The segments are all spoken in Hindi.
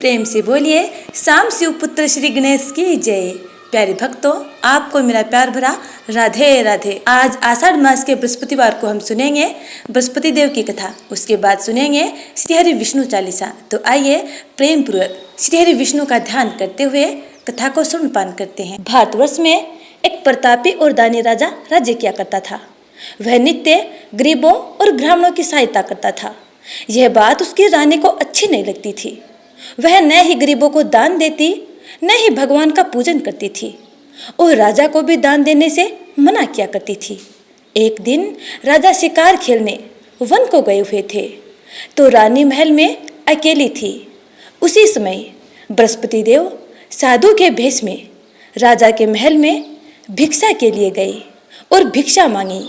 प्रेम से बोलिए शाम शिव पुत्र श्री गणेश की जय। प्यारे भक्तों, आपको मेरा प्यार भरा राधे राधे। आज आषाढ़ मास के बृहस्पतिवार को हम सुनेंगे बृहस्पति देव की कथा। उसके बाद सुनेंगे श्री हरि विष्णु चालीसा। तो आइए प्रेम पूर्वक श्री हरि विष्णु का ध्यान करते हुए कथा को सुनपान करते हैं। भारतवर्ष में एक प्रतापी और दानी राजा राज्य किया करता था। वह नित्य गरीबों और ब्राह्मणों की सहायता करता था। यह बात उसकी रानी को अच्छी नहीं लगती थी। वह न ही गरीबों को दान देती, न ही भगवान का पूजन करती थी और राजा को भी दान देने से मना किया करती थी। एक दिन राजा शिकार खेलने वन को गए हुए थे तो रानी महल में अकेली थी। उसी समय बृहस्पति देव साधु के भेष में राजा के महल में भिक्षा के लिए गए और भिक्षा मांगी।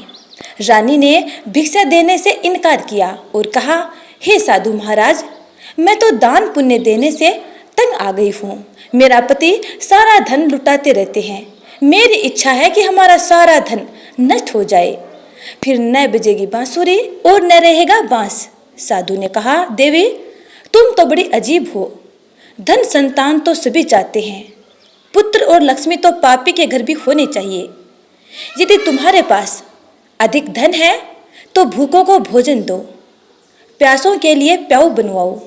रानी ने भिक्षा देने से इनकार किया और कहा, हे साधु महाराज, मैं तो दान पुण्य देने से तंग आ गई हूँ। मेरा पति सारा धन लुटाते रहते हैं। मेरी इच्छा है कि हमारा सारा धन नष्ट हो जाए, फिर न बजेगी बांसुरी और न रहेगा बांस। साधु ने कहा, देवी, तुम तो बड़ी अजीब हो। धन संतान तो सभी चाहते हैं, पुत्र और लक्ष्मी तो पापी के घर भी होने चाहिए। यदि तुम्हारे पास अधिक धन है तो भूखों को भोजन दो, प्यासों के लिए प्याऊ बनवाओ,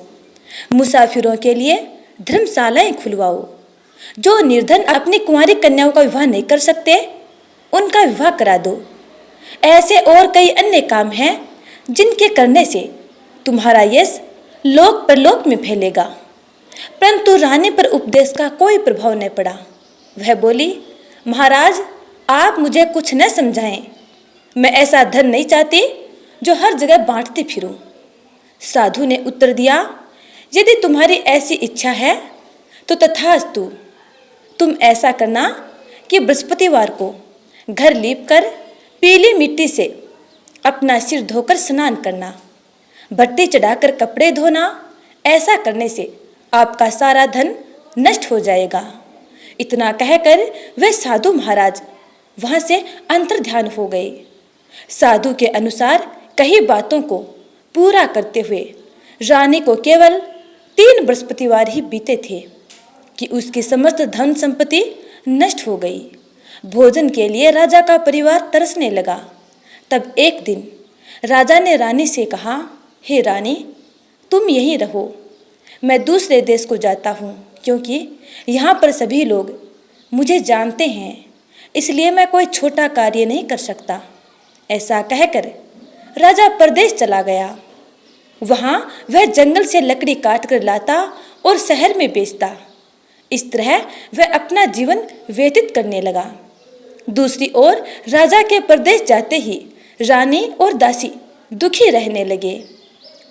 मुसाफिरों के लिए धर्मशालाएं खुलवाओ। जो निर्धन अपनी कुंवारी कन्याओं का विवाह नहीं कर सकते, उनका विवाह करा दो। ऐसे और कई अन्य काम हैं जिनके करने से तुम्हारा यश लोक परलोक में फैलेगा। परंतु रानी पर उपदेश का कोई प्रभाव नहीं पड़ा। वह बोली, महाराज, आप मुझे कुछ न समझाएं। मैं ऐसा धन नहीं चाहती जो हर जगह बांटती फिरूं। साधु ने उत्तर दिया, यदि तुम्हारी ऐसी इच्छा है तो तथास्तु। तुम ऐसा करना कि बृहस्पतिवार को घर लीपकर पीली मिट्टी से अपना सिर धोकर स्नान करना, भट्टी चढ़ाकर कपड़े धोना। ऐसा करने से आपका सारा धन नष्ट हो जाएगा। इतना कहकर वे साधु महाराज वहां से अंतर्ध्यान हो गए। साधु के अनुसार कई बातों को पूरा करते हुए रानी को केवल 3 बृहस्पतिवार ही बीते थे कि उसकी समस्त धन संपत्ति नष्ट हो गई। भोजन के लिए राजा का परिवार तरसने लगा। तब एक दिन राजा ने रानी से कहा, हे रानी, तुम यहीं रहो। मैं दूसरे देश को जाता हूँ क्योंकि यहाँ पर सभी लोग मुझे जानते हैं, इसलिए मैं कोई छोटा कार्य नहीं कर सकता। ऐसा कहकर राजा परदेश चला गया। वहाँ वह जंगल से लकड़ी काट कर लाता और शहर में बेचता। इस तरह वह अपना जीवन व्यतीत करने लगा। दूसरी ओर राजा के परदेश जाते ही रानी और दासी दुखी रहने लगे।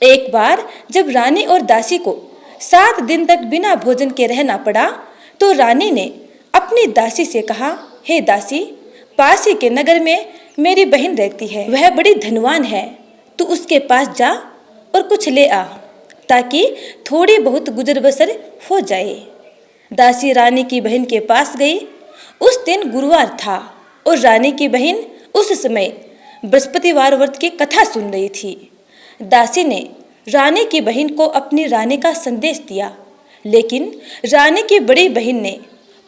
एक बार जब रानी और दासी को 7 दिन तक बिना भोजन के रहना पड़ा तो रानी ने अपनी दासी से कहा, हे दासी, पास ही के नगर में मेरी बहन रहती है। वह बड़ी धनवान है। तू उसके पास जा और कुछ ले आ ताकि थोड़ी बहुत गुजर बसर हो जाए। दासी रानी की बहन के पास गई। उस दिन गुरुवार था और रानी की बहन उस समय बृहस्पतिवार व्रत की कथा सुन रही थी। दासी ने रानी की बहन को अपनी रानी का संदेश दिया, लेकिन रानी की बड़ी बहन ने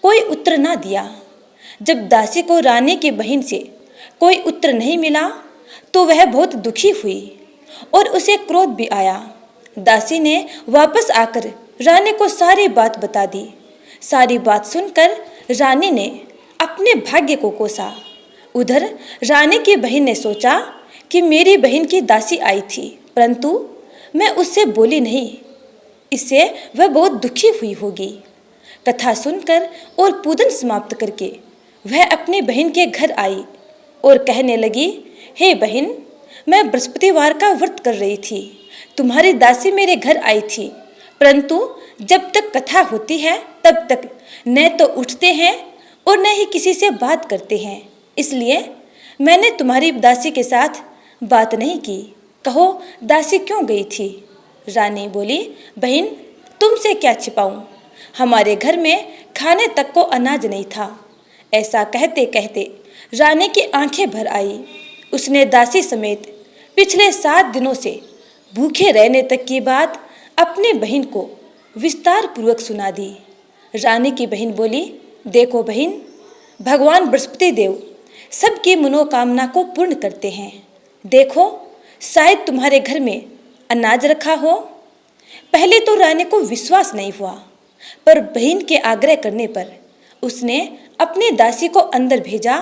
कोई उत्तर ना दिया। जब दासी को रानी की बहन से कोई उत्तर नहीं मिला तो वह बहुत दुखी हुई और उसे क्रोध भी आया। दासी ने वापस आकर रानी को सारी बात बता दी। सारी बात सुनकर रानी ने अपने भाग्य को कोसा। उधर रानी की बहन ने सोचा कि मेरी बहन की दासी आई थी, परंतु मैं उससे बोली नहीं, इससे वह बहुत दुखी हुई होगी। कथा सुनकर और पूजन समाप्त करके वह अपनी बहन के घर आई और कहने लगी, हे बहन, मैं बृहस्पतिवार का व्रत कर रही थी। तुम्हारी दासी मेरे घर आई थी, परंतु जब तक कथा होती है तब तक न तो उठते हैं और न ही किसी से बात करते हैं। इसलिए मैंने तुम्हारी दासी के साथ बात नहीं की। कहो, दासी क्यों गई थी? रानी बोली, बहन, तुमसे क्या छिपाऊं? हमारे घर में खाने तक को अनाज नहीं था। ऐसा कहते कहते रानी की आंखें भर आई। उसने दासी समेत पिछले 7 दिनों से भूखे रहने तक की बात अपनी बहन को विस्तार पूर्वक सुना दी। रानी की बहन बोली, देखो बहन, भगवान बृहस्पति देव सबकी मनोकामना को पूर्ण करते हैं। देखो, शायद तुम्हारे घर में अनाज रखा हो। पहले तो रानी को विश्वास नहीं हुआ, पर बहन के आग्रह करने पर उसने अपनी दासी को अंदर भेजा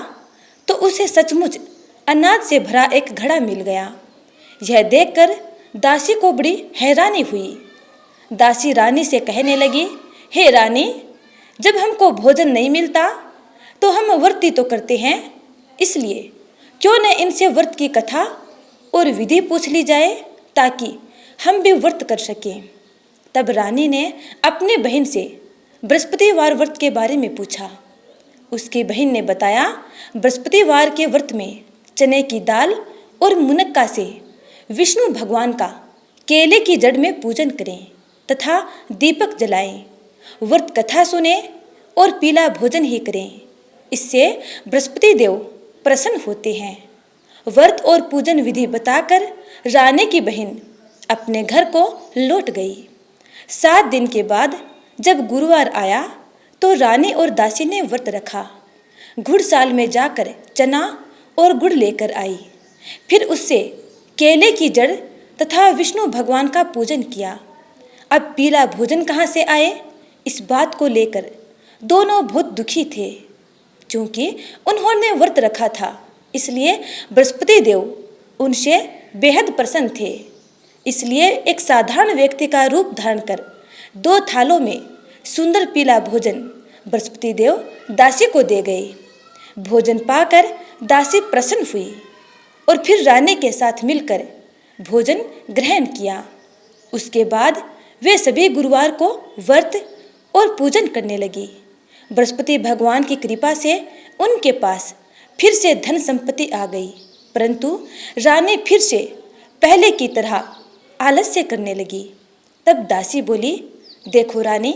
तो उसे सचमुच अनाज से भरा एक घड़ा मिल गया। यह देखकर दासी को बड़ी हैरानी हुई। दासी रानी से कहने लगी, हे रानी, जब हमको भोजन नहीं मिलता तो हम व्रत ही तो करते हैं, इसलिए क्यों न इनसे व्रत की कथा और विधि पूछ ली जाए ताकि हम भी व्रत कर सकें। तब रानी ने अपनी बहन से बृहस्पतिवार व्रत के बारे में पूछा। उसकी बहन ने बताया, बृहस्पतिवार के व्रत में चने की दाल और मुनक्का से विष्णु भगवान का केले की जड़ में पूजन करें तथा दीपक जलाएं, व्रत कथा सुने और पीला भोजन ही करें। इससे बृहस्पति देव प्रसन्न होते हैं। व्रत और पूजन विधि बताकर रानी की बहन अपने घर को लौट गई। 7 दिन के बाद जब गुरुवार आया तो रानी और दासी ने व्रत रखा। घुड़साल में जाकर चना और गुड़ लेकर आई। फिर उससे केले की जड़ तथा विष्णु भगवान का पूजन किया। अब पीला भोजन कहाँ से आए, इस बात को लेकर दोनों बहुत दुखी थे। क्योंकि उन्होंने व्रत रखा था, इसलिए बृहस्पति देव उनसे बेहद प्रसन्न थे। इसलिए एक साधारण व्यक्ति का रूप धारण कर 2 थालों में सुंदर पीला भोजन बृहस्पति देव दासी को दे गए। भोजन पाकर दासी प्रसन्न हुई और फिर रानी के साथ मिलकर भोजन ग्रहण किया। उसके बाद वे सभी गुरुवार को व्रत और पूजन करने लगी। बृहस्पति भगवान की कृपा से उनके पास फिर से धन संपत्ति आ गई, परंतु रानी फिर से पहले की तरह आलस्य करने लगी। तब दासी बोली, देखो रानी,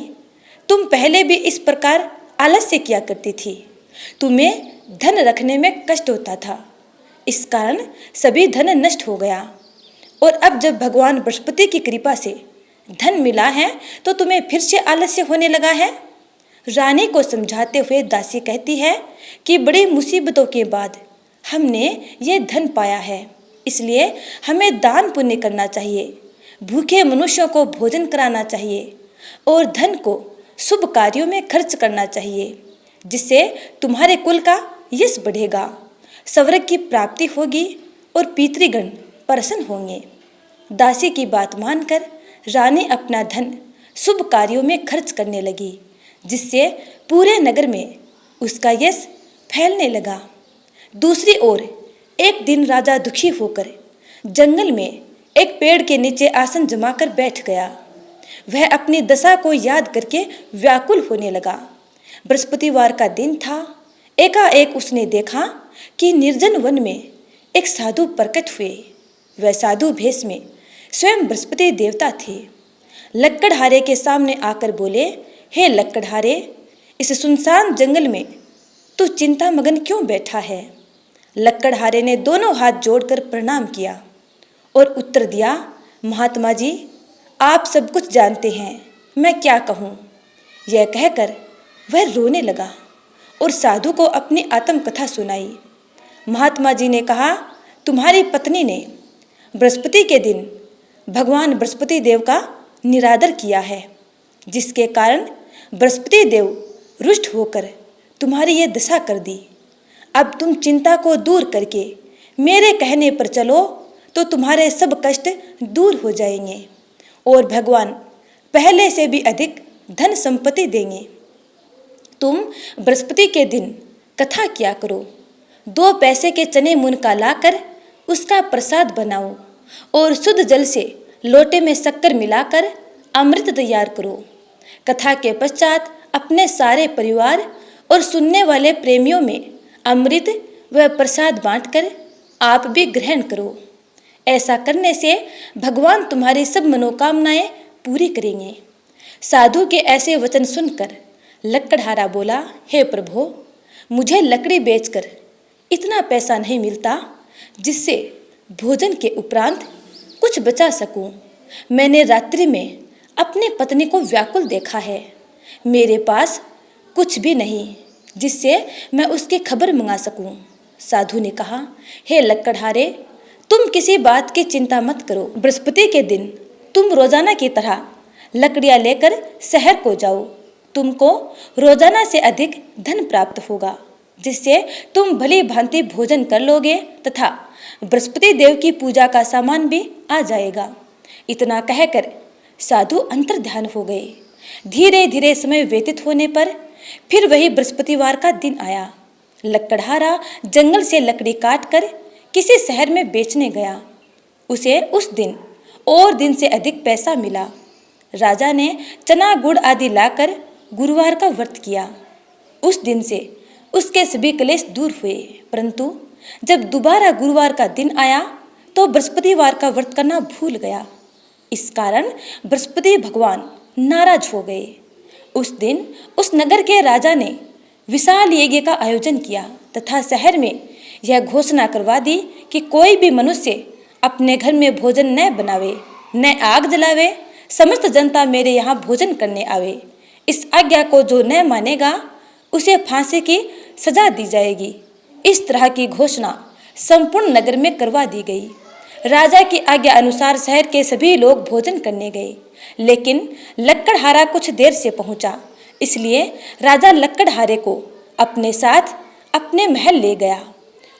तुम पहले भी इस प्रकार आलस्य किया करती थी। तुम्हें धन रखने में कष्ट होता था, इस कारण सभी धन नष्ट हो गया। और अब जब भगवान बृहस्पति की कृपा से धन मिला है तो तुम्हें फिर से आलस्य होने लगा है। रानी को समझाते हुए दासी कहती है कि बड़ी मुसीबतों के बाद हमने ये धन पाया है, इसलिए हमें दान पुण्य करना चाहिए, भूखे मनुष्यों को भोजन कराना चाहिए और धन को शुभ कार्यों में खर्च करना चाहिए, जिससे तुम्हारे कुल का यश बढ़ेगा, स्वर्ग की प्राप्ति होगी और पितृगण प्रसन्न होंगे। दासी की बात मानकर रानी अपना धन शुभ कार्यों में खर्च करने लगी, जिससे पूरे नगर में उसका यश फैलने लगा। दूसरी ओर एक दिन राजा दुखी होकर जंगल में एक पेड़ के नीचे आसन जमाकर बैठ गया। वह अपनी दशा को याद करके व्याकुल होने लगा। बृहस्पतिवार का दिन था। एकाएक उसने देखा कि निर्जन वन में एक साधु प्रकट हुए। वह साधु भेष में स्वयं बृहस्पति देवता थे। लक्कड़हारे के सामने आकर बोले, हे लक्कड़हारे, इस सुनसान जंगल में तू चिंता मगन क्यों बैठा है? लक्कड़हारे ने दोनों हाथ जोड़कर प्रणाम किया और उत्तर दिया, महात्मा जी, आप सब कुछ जानते हैं, मैं क्या कहूँ। यह कहकर वह रोने लगा और साधु को अपनी आत्मकथा सुनाई। महात्मा जी ने कहा, तुम्हारी पत्नी ने बृहस्पति के दिन भगवान बृहस्पति देव का निरादर किया है, जिसके कारण बृहस्पति देव रुष्ट होकर तुम्हारी ये दशा कर दी। अब तुम चिंता को दूर करके मेरे कहने पर चलो तो तुम्हारे सब कष्ट दूर हो जाएंगे और भगवान पहले से भी अधिक धन संपत्ति देंगे। तुम बृहस्पति के दिन कथा किया करो। 2 पैसे के चने मुनका लाकर उसका प्रसाद बनाओ और शुद्ध जल से लोटे में शक्कर मिलाकर अमृत तैयार करो। कथा के पश्चात अपने सारे परिवार और सुनने वाले प्रेमियों में अमृत व प्रसाद बांटकर आप भी ग्रहण करो। ऐसा करने से भगवान तुम्हारी सब मनोकामनाएं पूरी करेंगे। साधु के ऐसे वचन सुनकर लक्कड़हारा बोला, हे प्रभु, मुझे लकड़ी बेचकर इतना पैसा नहीं मिलता जिससे भोजन के उपरांत कुछ बचा सकूं। मैंने रात्रि में अपनी पत्नी को व्याकुल देखा है। मेरे पास कुछ भी नहीं जिससे मैं उसकी खबर मंगा सकूं। साधु ने कहा, हे लक्कड़हारे, तुम किसी बात की चिंता मत करो। बृहस्पति के दिन तुम रोजाना की तरह लकड़ियां लेकर शहर को जाओ। तुमको रोजाना से अधिक धन प्राप्त होगा, जिससे तुम भली भांति भोजन कर लोगे तथा बृहस्पति देव की पूजा का सामान भी आ जाएगा। इतना कहकर साधु अंतर्ध्यान हो गए। धीरे धीरे समय व्यतीत होने पर फिर वही बृहस्पतिवार का दिन आया। लक्कड़हारा जंगल से लकड़ी काटकर किसी शहर में बेचने गया। उसे उस दिन और दिन से अधिक पैसा मिला। राजा ने चना गुड़ आदि लाकर गुरुवार का व्रत किया। उस दिन से उसके सभी क्लेश दूर हुए, परंतु जब दोबारा गुरुवार का दिन आया तो बृहस्पतिवार का व्रत करना भूल गया। इस कारण बृहस्पति भगवान नाराज हो गए। उस दिन उस नगर के राजा ने विशाल यज्ञ का आयोजन किया तथा शहर में यह घोषणा करवा दी कि कोई भी मनुष्य अपने घर में भोजन न बनावे, न आग जलावे, समस्त जनता मेरे यहाँ भोजन करने आवे। इस आज्ञा को जो न मानेगा उसे फांसी की सजा दी जाएगी। इस तरह की घोषणा संपूर्ण नगर में करवा दी गई। राजा की आज्ञा अनुसार शहर के सभी लोग भोजन करने गए, लेकिन लक्कड़हारा कुछ देर से पहुंचा। इसलिए राजा लक्कड़हारे को अपने साथ अपने महल ले गया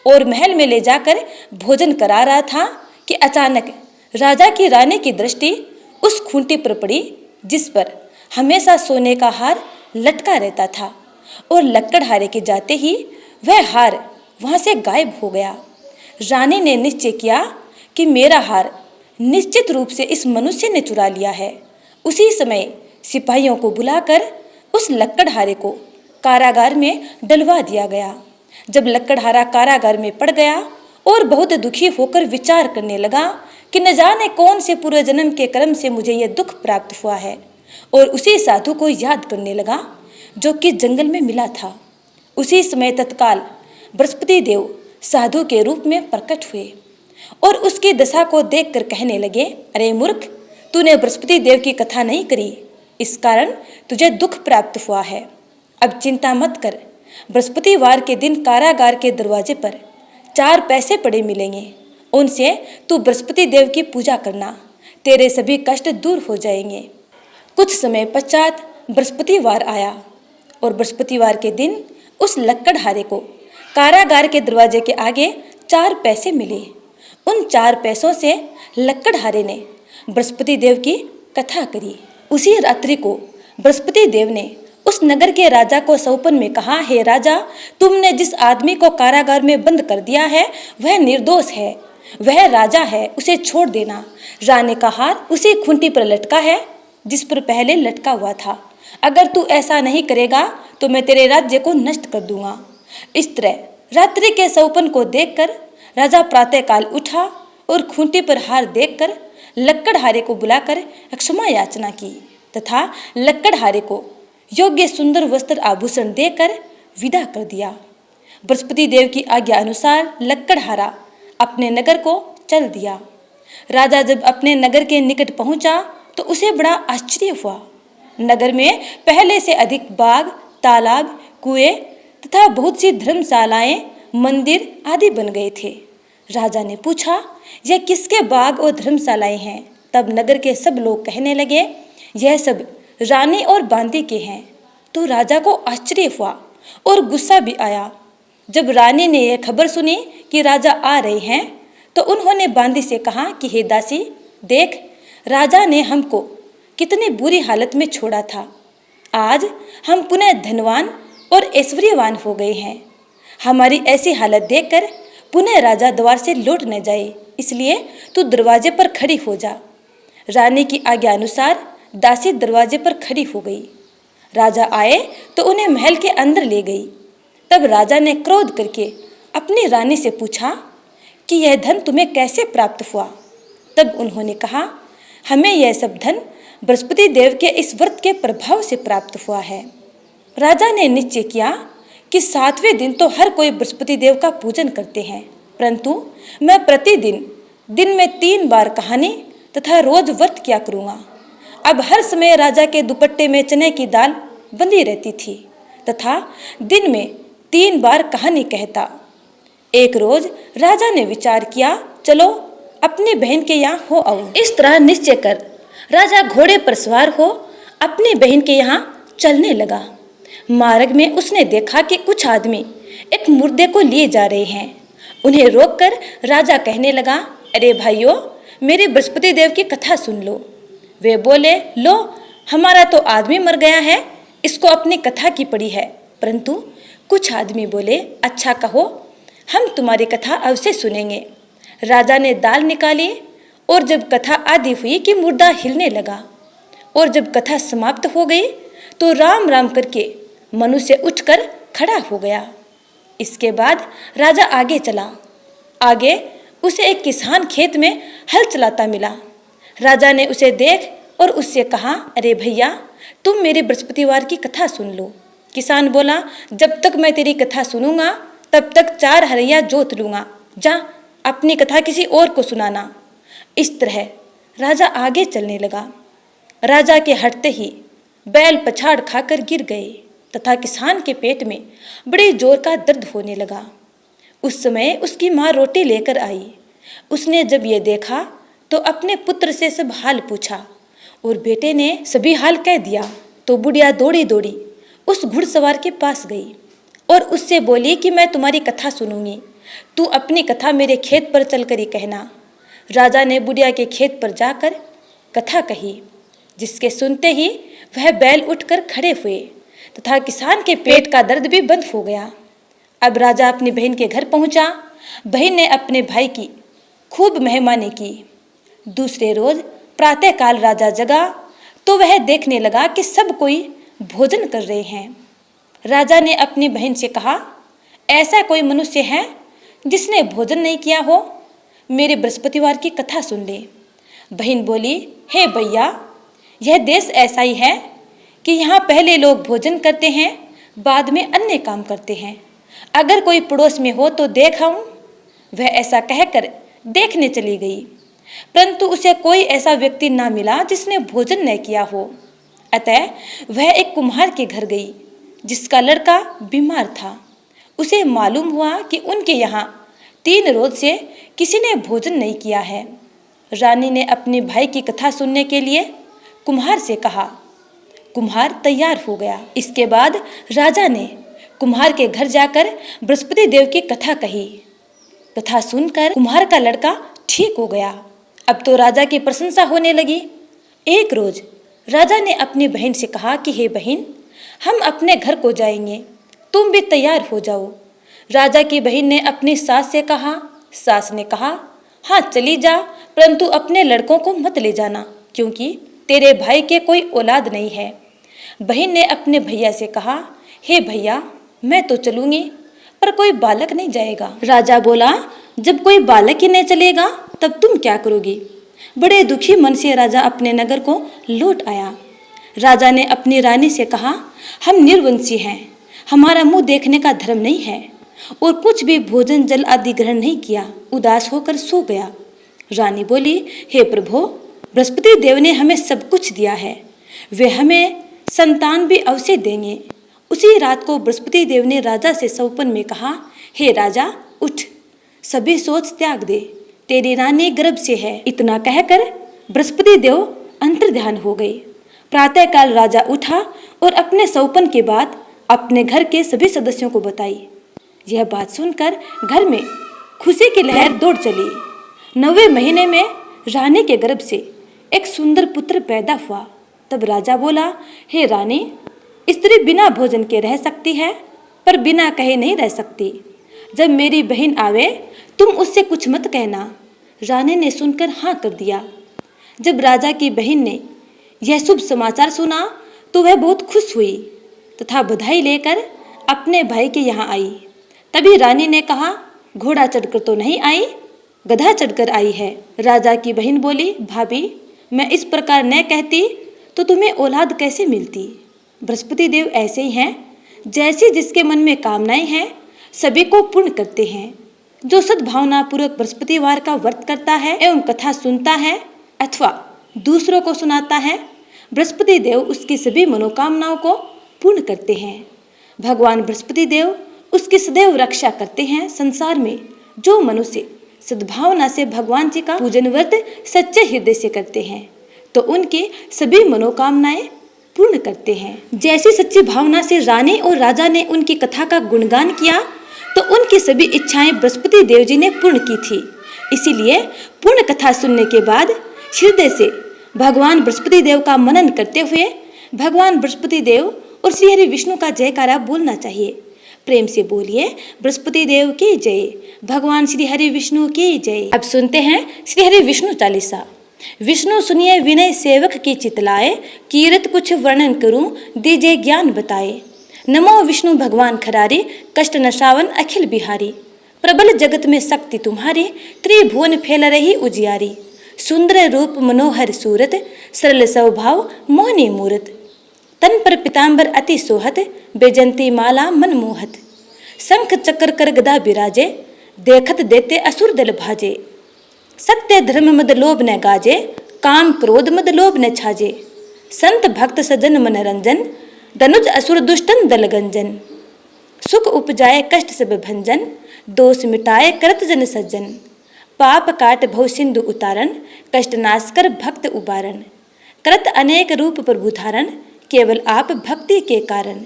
और महल में ले जाकर भोजन करा रहा था कि अचानक राजा की रानी की दृष्टि उस खूंटी पर पड़ी जिस पर हमेशा सोने का हार लटका रहता था, और लक्कड़हारे के जाते ही वह हार वहां से गायब हो गया। रानी ने निश्चय किया कि मेरा हार निश्चित रूप से इस मनुष्य ने चुरा लिया है। उसी समय सिपाहियों को बुलाकर उस लक्कड़हारे को कारागार में डलवा दिया गया। जब लक्कड़हारा कारागार में पड़ गया और बहुत दुखी होकर विचार करने लगा कि न जाने कौन से पूर्व जन्म के कर्म से मुझे यह दुख प्राप्त हुआ है, और उसी साधु को याद करने लगा जो कि जंगल में मिला था। उसी समय तत्काल बृहस्पति देव साधु के रूप में प्रकट हुए और उसकी दशा को देखकर कहने लगे, अरे मूर्ख, तूने बृहस्पति देव की कथा नहीं करी, इस कारण तुझे दुख प्राप्त हुआ है। अब चिंता मत कर, बृहस्पतिवार के दिन कारागार के दरवाजे पर 4 पैसे पड़े मिलेंगे, उनसे तू बृहस्पति देव की पूजा करना, तेरे सभी कष्ट दूर हो जाएंगे। कुछ समय पश्चात बृहस्पतिवार आया और बृहस्पतिवार के दिन उस लक्कड़हारे को कारागार के दरवाजे के आगे 4 पैसे मिले। उन 4 पैसों से लक्कड़हारे ने बृहस्पति देव की कथा करी। उसी रात्रि को बृहस्पति देव ने उस नगर के राजा को सौपन में कहा, हे राजा, तुमने जिस आदमी को कारागार में बंद कर दिया है वह निर्दोष है, वह राजा है, उसे छोड़ देना। रानी का हार उसी खूंटी पर लटका है जिस पर पहले लटका हुआ था। अगर तू ऐसा नहीं करेगा तो मैं तेरे राज्य को नष्ट कर दूंगा। इस तरह रात्रि के सौपन को देखकर राजा प्रातःकाल उठा और खूंटी पर हार देखकर लक्कड़हारे को बुलाकर क्षमा याचना की तथा लक्कड़हारे को योग्य सुंदर वस्त्र आभूषण देकर विदा कर दिया। बृहस्पति देव की आज्ञा अनुसार लक्कड़हारा अपने नगर को चल दिया। राजा जब अपने नगर के निकट पहुंचा तो उसे बड़ा आश्चर्य हुआ। नगर में पहले से अधिक बाग, तालाब, कुएं तथा बहुत सी धर्मशालाएं, मंदिर आदि बन गए थे। राजा ने पूछा, यह किसके बाग और धर्मशालाएं हैं? तब नगर के सब लोग कहने लगे, यह सब रानी और बांदी के हैं। तो राजा को आश्चर्य हुआ और गुस्सा भी आया। जब रानी ने यह खबर सुनी कि राजा आ रहे हैं तो उन्होंने बांदी से कहा कि हे दासी, देख, राजा ने हमको कितनी बुरी हालत में छोड़ा था। आज हम पुनः धनवान और ऐश्वर्यवान हो गए हैं। हमारी ऐसी हालत देखकर पुनः राजा द्वार से लौट न जाए, इसलिए तू दरवाजे पर खड़ी हो जा। रानी की आज्ञा अनुसार दासी दरवाजे पर खड़ी हो गई। राजा आए तो उन्हें महल के अंदर ले गई। तब राजा ने क्रोध करके अपनी रानी से पूछा कि यह धन तुम्हें कैसे प्राप्त हुआ? तब उन्होंने कहा, हमें यह सब धन बृहस्पति देव के इस व्रत के प्रभाव से प्राप्त हुआ है। राजा ने निश्चय किया कि 7वें दिन तो हर कोई बृहस्पति देव का पूजन करते हैं, परंतु मैं प्रतिदिन दिन में 3 बार कहानी तथा रोज व्रत किया करूँगा। अब हर समय राजा के दुपट्टे में चने की दाल बंधी रहती थी तथा दिन में 3 बार कहानी कहता। एक रोज राजा ने विचार किया, चलो अपनी बहन के यहाँ हो आऊं। इस तरह निश्चय कर राजा घोड़े पर सवार हो अपनी बहन के यहाँ चलने लगा। मार्ग में उसने देखा कि कुछ आदमी एक मुर्दे को लिए जा रहे हैं। उन्हें रोककर राजा कहने लगा, अरे भाइयों, मेरी बृहस्पति देव की कथा सुन लो। वे बोले, लो, हमारा तो आदमी मर गया है, इसको अपनी कथा की पड़ी है। परंतु कुछ आदमी बोले, अच्छा कहो, हम तुम्हारी कथा अवश्य सुनेंगे। राजा ने दाल निकाली और जब कथा आदि हुई कि मुर्दा हिलने लगा और जब कथा समाप्त हो गई तो राम राम करके मनुष्य उठकर खड़ा हो गया। इसके बाद राजा आगे चला। आगे उसे एक किसान खेत में हल चलाता मिला। राजा ने उसे देख और उससे कहा, अरे भैया, तुम मेरी बृहस्पतिवार की कथा सुन लो। किसान बोला, जब तक मैं तेरी कथा सुनूंगा तब तक 4 हरैया जोत लूंगा, जा अपनी कथा किसी और को सुनाना। इस तरह राजा आगे चलने लगा। राजा के हटते ही बैल पछाड़ खाकर गिर गए तथा किसान के पेट में बड़े जोर का दर्द होने लगा। उस समय उसकी माँ रोटी लेकर आई। उसने जब ये देखा तो अपने पुत्र से सब हाल पूछा और बेटे ने सभी हाल कह दिया। तो बुढ़िया दौड़ी दौड़ी उस घुड़सवार के पास गई और उससे बोली कि मैं तुम्हारी कथा सुनूंगी, तू अपनी कथा मेरे खेत पर चलकर ही कहना। राजा ने बुढ़िया के खेत पर जाकर कथा कही, जिसके सुनते ही वह बैल उठकर खड़े हुए तथा किसान के पेट का दर्द भी बंद हो गया। अब राजा अपनी बहन के घर पहुंचा। बहन ने अपने भाई की खूब मेहमानी की। दूसरे रोज प्रातःकाल राजा जगा तो वह देखने लगा कि सब कोई भोजन कर रहे हैं। राजा ने अपनी बहन से कहा, ऐसा कोई मनुष्य है जिसने भोजन नहीं किया हो? मेरे बृहस्पतिवार की कथा सुन ले। बहन बोली, हे भैया, यह देश ऐसा ही है कि यहाँ पहले लोग भोजन करते हैं, बाद में अन्य काम करते हैं। अगर कोई पड़ोस में हो तो देख आऊं। वह ऐसा कहकर देखने चली गई, परंतु उसे कोई ऐसा व्यक्ति ना मिला जिसने भोजन न किया हो। अतः वह एक कुम्हार के घर गई जिसका लड़का बीमार था। उसे मालूम हुआ कि उनके यहाँ 3 रोज से किसी ने भोजन नहीं किया है। रानी ने अपने भाई की कथा सुनने के लिए कुम्हार से कहा। कुम्हार तैयार हो गया। इसके बाद राजा ने कुम्हार के घर जाकर बृहस्पति देव की कथा कही। कथा सुनकर कुम्हार का लड़का ठीक हो गया। अब तो राजा की प्रशंसा होने लगी। एक रोज राजा ने अपनी बहन से कहा कि हे बहन, हम अपने घर को जाएंगे, तुम भी तैयार हो जाओ। राजा की बहन ने अपनी सास से कहा। सास ने कहा, हाँ चली जा, परंतु अपने लड़कों को मत ले जाना, क्योंकि तेरे भाई के कोई औलाद नहीं है। बहन ने अपने भैया से कहा, हे भैया, मैं तो चलूंगी, पर कोई बालक नहीं जाएगा। राजा बोला, जब कोई बालक ही नहीं चलेगा तब तुम क्या करोगी? बड़े दुखी मन से राजा अपने नगर को लौट आया। राजा ने अपनी रानी से कहा, हम निर्वंशी हैं, हमारा मुंह देखने का धर्म नहीं है और कुछ भी भोजन जल आदि ग्रहण नहीं किया। उदास होकर सो गया। रानी बोली, हे प्रभु, बृहस्पति देव ने हमें सब कुछ दिया है, वे हमें संतान भी अवश्य देंगे। उसी रात को बृहस्पति देव ने राजा से सपन में कहा, हे राजा, उठ, सभी सोच त्याग दे, तेरी रानी गर्भ से है। इतना कहकर बृहस्पति देव अंतर्ध्यान हो गए। प्रातःकाल राजा उठा और अपने सपन के बाद अपने घर के सभी सदस्यों को बताई। यह बात सुनकर घर में खुशी की लहर दौड़ चली। 9वें महीने में रानी के गर्भ से एक सुंदर पुत्र पैदा हुआ। तब राजा बोला, हे रानी, स्त्री बिना भोजन के रह सकती है, पर बिना कहे नहीं रह सकती। जब मेरी बहन आवे तुम उससे कुछ मत कहना। रानी ने सुनकर हाँ कर दिया। जब राजा की बहन ने यह शुभ समाचार सुना तो वह बहुत खुश हुई तथा बधाई लेकर अपने भाई के यहाँ आई। तभी रानी ने कहा, घोड़ा चढ़कर तो नहीं आई, गधा चढ़कर आई है। राजा की बहन बोली, भाभी, मैं इस प्रकार न कहती तो तुम्हें औलाद कैसे मिलती? बृहस्पति देव ऐसे ही हैं, जैसे जिसके मन में कामनाएं हैं सभी को पूर्ण करते हैं। जो सद्भावना पूर्वक बृहस्पतिवार का व्रत करता है एवं कथा सुनता है अथवा दूसरों को सुनाता है, बृहस्पति देव उसकी सभी मनोकामनाओं को पूर्ण करते हैं। भगवान बृहस्पति देव उसकी सदैव रक्षा करते हैं। संसार में जो मनुष्य सद्भावना से भगवान जी का पूजन व्रत सच्चे हृदय से करते हैं तो उनकी सभी मनोकामनाएं पूर्ण करते हैं। जैसी सच्ची भावना से रानी और राजा ने उनकी कथा का गुणगान किया तो उनकी सभी इच्छाएं बृहस्पति देव जी ने पूर्ण की थी। इसीलिए पूर्ण कथा सुनने के बाद हृदय से भगवान बृहस्पति देव का मनन करते हुए भगवान बृहस्पति देव और श्री हरि विष्णु का जयकारा बोलना चाहिए। प्रेम से बोलिए बृहस्पति देव की जय, भगवान श्री हरि विष्णु की जय। अब सुनते हैं श्री हरि विष्णु चालीसा। विष्णु सुनिए विनय सेवक की चितलाए, कीरत कुछ वर्णन करूं दीजिए ज्ञान बताए। नमो विष्णु भगवान खरारी, कष्ट नशावन अखिल बिहारी। प्रबल जगत में शक्ति तुम्हारी, त्रिभुवन फैल रही उजियारी। सुंदर रूप मनोहर सूरत, सरल स्वभाव मोहनी मूरत। तन पर पीताम्बर अति सोहत, बेजंती माला मन मोहत। शंख चक्र कर गदा बिराजे, देखत देते असुर दल भाजे। सत्य धर्म मद लोभ न गाजे, काम क्रोध मद लोभ न छाजे। संत भक्त सजन मनरंजन, धनुज असुर दुष्टन दल गंजन। सुख उपजाए कष्ट सब भंजन, दोष मिटाए करत जन सज्जन। पाप काट भव सिंधु उतारण, कष्ट नाश कर भक्त उबारण। करत अनेक रूप प्रभु धारण, केवल आप भक्ति के कारण।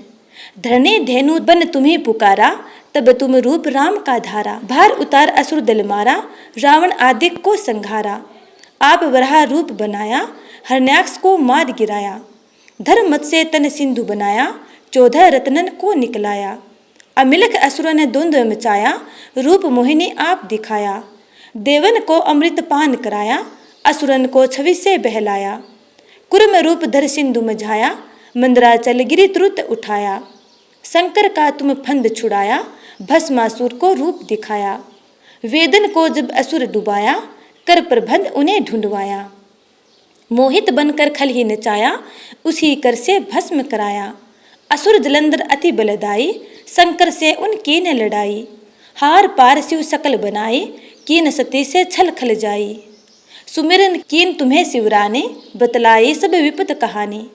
धरणी धेनु बन तुम्हें पुकारा, तब तुम रूप राम का धारा। भार उतार असुर दल मारा, रावण आदि को संघारा। आप वराह रूप बनाया, हरण्याक्ष को मार गिराया। धर्म मत से तन सिंधु बनाया, 14 रत्नन को निकलाया। अमिलक असुरों ने द्वंद्व मचाया, रूप मोहिनी आप दिखाया। देवन को अमृत पान कराया, असुरन को छवि से बहलाया। कुर्म रूप धर सिंधु मझाया, मंदराचल गिरि तुरंत उठाया। शंकर का तुम फंद छुड़ाया, भस्मासुर को रूप दिखाया। वेदन को जब असुर डुबाया, कर प्रबंध उन्हें ढूंढवाया। मोहित बनकर खल ही नचाया, उसी कर से भस्म कराया। असुर जलंधर अति बलदाई, शंकर से उनकी न लड़ाई। हार पार शिव सकल बनाई, कीन सती से छल खल जाई। सुमिरन कीन तुम्हें शिवरानी, बतलाई सब विपत कहानी।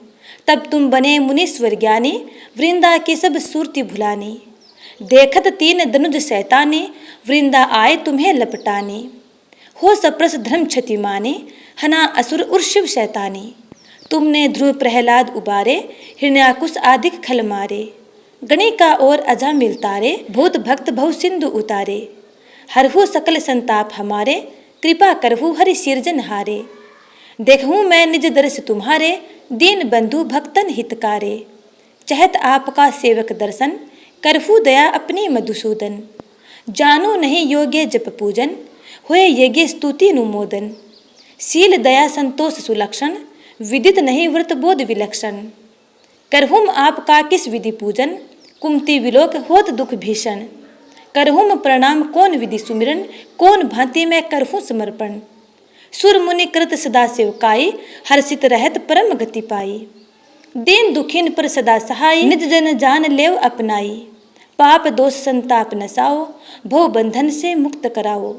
तब तुम बने मुनीश्वर ज्ञानी, वृंदा की सब सूरती भुलानी। देखत तीन धनुज शैतानी, वृंदा आए तुम्हें लपटानी। हो सप्रस धर्म क्षति माने, हना असुर उर शिव शैतानी। तुमने ध्रुव प्रहलाद उबारे, हिरण्याकुश आदिक खल मारे। गणिका और अजा मिलतारे, भूत भक्त भव सिंधु उतारे। हरहु सकल संताप हमारे, कृपा करहु हरि सिरजन हारे। देखूं मैं निज दर्श तुम्हारे, दीन बंधु भक्तन हितकारे। चहत आपका सेवक दर्शन, करहु दया अपनी मधुसूदन। जानो नहीं योग्य जप पूजन, होए यज्ञ स्तुति नुमोदन। शील दया संतोष सुलक्षण, विदित नहीं व्रत बोध विलक्षण। करहुम आपका किस विधि पूजन, कुमति विलोक होत दुख भीषण। करहुम प्रणाम कौन विधि सुमिरन, कौन भांति में करहूँ समर्पण। सुर मुनि कृत सदा सेवकाई, हर्षित रहत परम गति पाई। दीन दुखिन पर सदा सहाय, निज जन जान लेव अपनाई। पाप दोष संताप नसाओ, भव बंधन से मुक्त कराओ।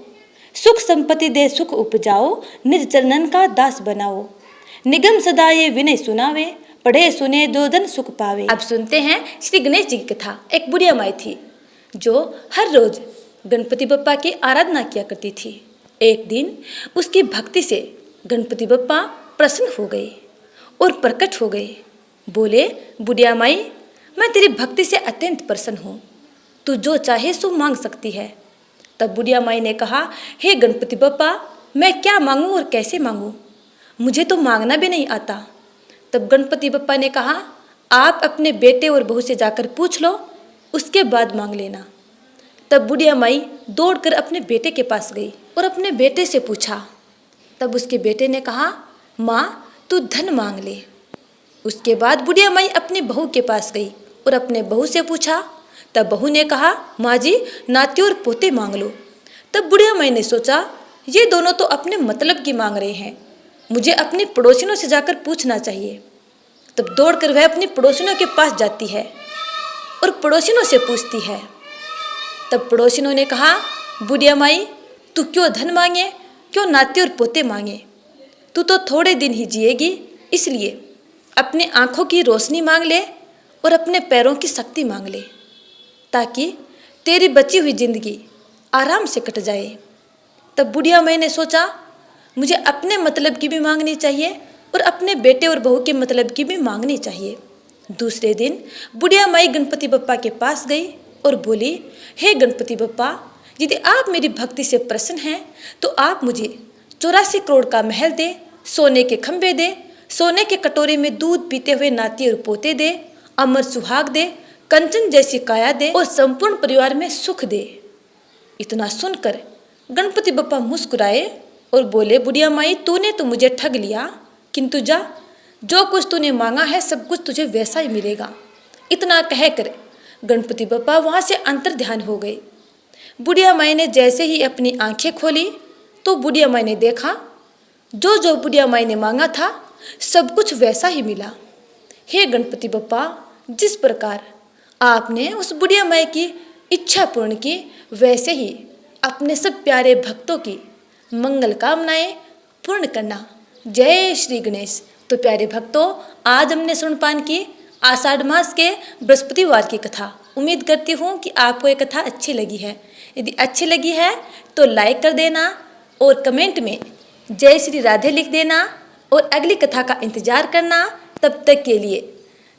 सुख संपत्ति दे सुख उपजाओ, निज चरणन का दास बनाओ। निगम सदा ये विनय सुनावे, पढ़े सुने दो दिन सुख पावे। अब सुनते हैं श्री गणेश जी की कथा। एक बुढ़िया माई थी जो हर रोज गणपति बप्पा की आराधना किया करती थी। एक दिन उसकी भक्ति से गणपति बप्पा प्रसन्न हो गए और प्रकट हो गए। बोले, बुढ़िया माई, मैं तेरी भक्ति से अत्यंत प्रसन्न हूँ, तू जो चाहे सो मांग सकती है। तब बुढ़िया माई ने कहा, हे गणपति बप्पा, मैं क्या मांगूँ और कैसे मांगूँ, मुझे तो मांगना भी नहीं आता। तब गणपति बप्पा ने कहा, आप अपने बेटे और बहू से जाकर पूछ लो, उसके बाद मांग लेना। तब बुढ़िया माई दौड़कर अपने बेटे के पास गई और अपने बेटे से पूछा। तब उसके बेटे ने कहा, माँ, तू धन मांग ले। उसके बाद बुढ़िया माई अपनी बहू के पास गई और अपने बहू से पूछा। तब बहू ने कहा, माँ जी, नाती और पोते मांग लो। तब बुढ़िया माई ने सोचा, ये दोनों तो अपने मतलब की मांग रहे हैं, मुझे अपनी पड़ोसिनों से जाकर पूछना चाहिए। तब दौड़कर वह अपनी पड़ोसिनों के पास जाती है और पड़ोसिनों से पूछती है। तब पड़ोसिनों ने कहा, बुढ़िया माई, तू क्यों धन मांगे, क्यों नाती और पोते मांगे, तू तो थोड़े दिन ही जिएगी, इसलिए अपनी आंखों की रोशनी मांग ले और अपने पैरों की शक्ति मांग ले, ताकि तेरी बची हुई जिंदगी आराम से कट जाए। तब बुढ़िया माई ने सोचा, मुझे अपने मतलब की भी मांगनी चाहिए और अपने बेटे और बहू के मतलब की भी मांगनी चाहिए। दूसरे दिन बुढ़िया माई गणपति बप्पा के पास गई और बोली, हे गणपति बप्पा, यदि आप मेरी भक्ति से प्रसन्न हैं तो आप मुझे 84 करोड़ का महल दे, सोने के खंभे दे, सोने के कटोरे में दूध पीते हुए नाती और पोते दे, अमर सुहाग दे, कंचन जैसी काया दे और संपूर्ण परिवार में सुख दे। इतना सुनकर गणपति बप्पा मुस्कुराए और बोले, बुढ़िया माई, तूने तो मुझे ठग लिया, किंतु जा, जो कुछ तूने मांगा है सब कुछ तुझे वैसा ही मिलेगा। इतना कहकर गणपति बप्पा वहाँ से अंतर्ध्यान हो गए। बुढ़िया माई ने जैसे ही अपनी आंखें खोली तो बुढ़िया माई ने देखा, जो जो बुढ़िया माई ने मांगा था सब कुछ वैसा ही मिला। हे गणपति बप्पा, जिस प्रकार आपने उस बुढ़िया माई की इच्छा पूर्ण की, वैसे ही अपने सब प्यारे भक्तों की मंगल कामनाएं पूर्ण करना। जय श्री गणेश। तो प्यारे भक्तों, आज हमने सुनपान की आषाढ़ मास के बृहस्पतिवार की कथा। उम्मीद करती हूँ कि आपको ये कथा अच्छी लगी है। यदि अच्छी लगी है तो लाइक कर देना और कमेंट में जय श्री राधे लिख देना और अगली कथा का इंतजार करना। तब तक के लिए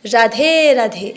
राधे राधे।